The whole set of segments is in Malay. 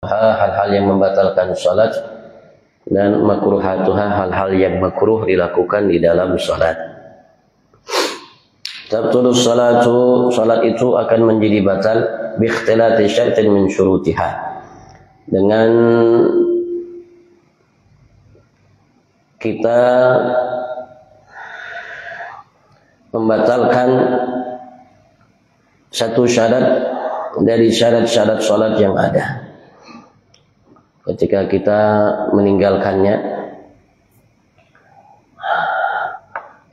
hal-hal yang membatalkan salat, dan makruhatuha, hal-hal yang makruh dilakukan di dalam salat. Tabtulus salatu, salat itu akan menjadi batal bi ikhtilati syartin min syurutiha, dengan kita membatalkan satu syarat dari syarat-syarat salat yang ada. Ketika kita meninggalkannya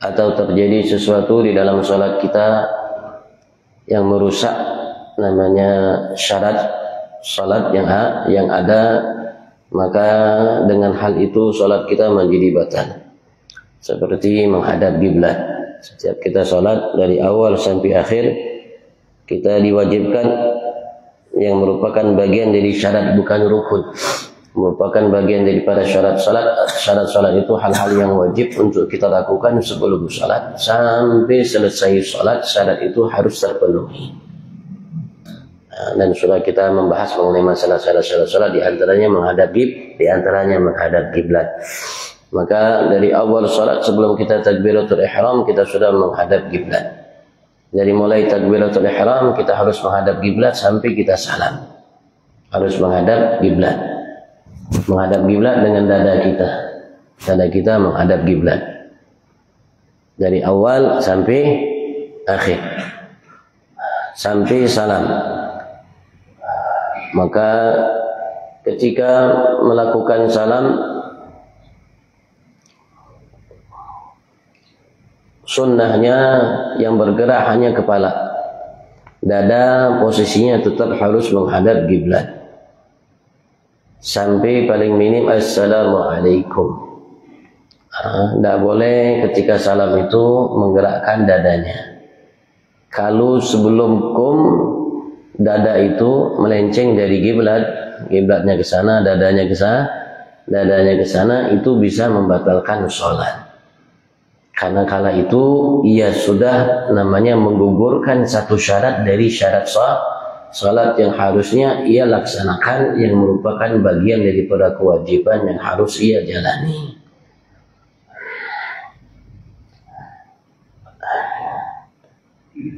atau terjadi sesuatu di dalam salat kita yang merusak namanya syarat salat yang ada, maka dengan hal itu salat kita menjadi batal. Seperti menghadap kiblat. Setiap kita salat dari awal sampai akhir, kita diwajibkan yang merupakan bagian dari syarat, bukan rukun, merupakan bagian daripada syarat salat. Syarat salat itu hal-hal yang wajib untuk kita lakukan sebelum salat sampai selesai salat. Syarat itu harus terpenuhi. Dan sudah kita membahas mengenai masalah syarat-syarat salat, di antaranya menghadap kiblat. Maka dari awal salat sebelum kita takbiratul ihram, kita sudah menghadap kiblat. Dari mulai takbiratul ihram kita harus menghadap kiblat sampai kita salam. Harus menghadap kiblat. Menghadap kiblat dengan dada kita. Dada kita menghadap kiblat. Dari awal sampai akhir. Sampai salam. Maka ketika melakukan salam, sunnahnya yang bergerak hanya kepala. Dada posisinya tetap harus menghadap kiblat. Sampai paling minim assalamualaikum. Tidak boleh ketika salam itu menggerakkan dadanya. Kalau sebelum dada itu melenceng dari kiblat, kiblatnya ke sana, dadanya ke sana, itu bisa membatalkan sholat. Karena kala itu ia sudah namanya menggugurkan satu syarat dari syarat salat yang harusnya ia laksanakan, yang merupakan bagian daripada kewajiban yang harus ia jalani.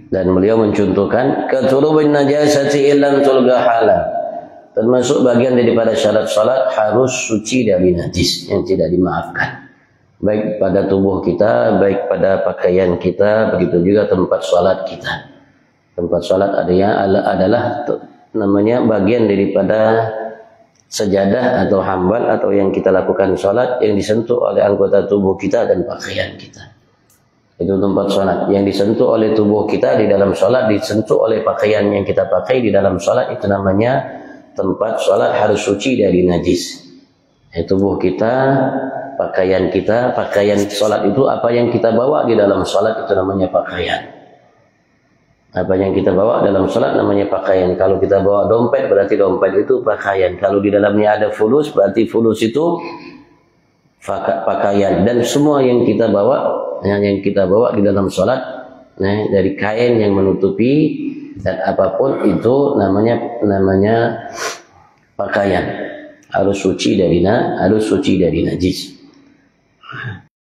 Dan beliau mencontohkan katurubin najasati illam tulga halan, termasuk bagian daripada syarat salat harus suci dari najis yang tidak dimaafkan, baik pada tubuh kita, baik pada pakaian kita, begitu juga tempat salat kita. Tempat salat adalah namanya bagian daripada sejadah atau hambal atau yang kita lakukan salat yang disentuh oleh anggota tubuh kita dan pakaian kita. Itu tempat salat yang disentuh oleh tubuh kita di dalam salat, disentuh oleh pakaian yang kita pakai di dalam salat, itu namanya tempat salat harus suci dari najis. Tubuh kita, pakaian kita, pakaian salat itu apa yang kita bawa di dalam salat itu namanya pakaian. Apa yang kita bawa dalam salat namanya pakaian. Kalau kita bawa dompet berarti dompet itu pakaian. Kalau di dalamnya ada fulus berarti fulus itu pakaian. Dan semua yang kita bawa di dalam salat, dari kain yang menutupi dan apapun itu namanya pakaian. Harus suci dari najis.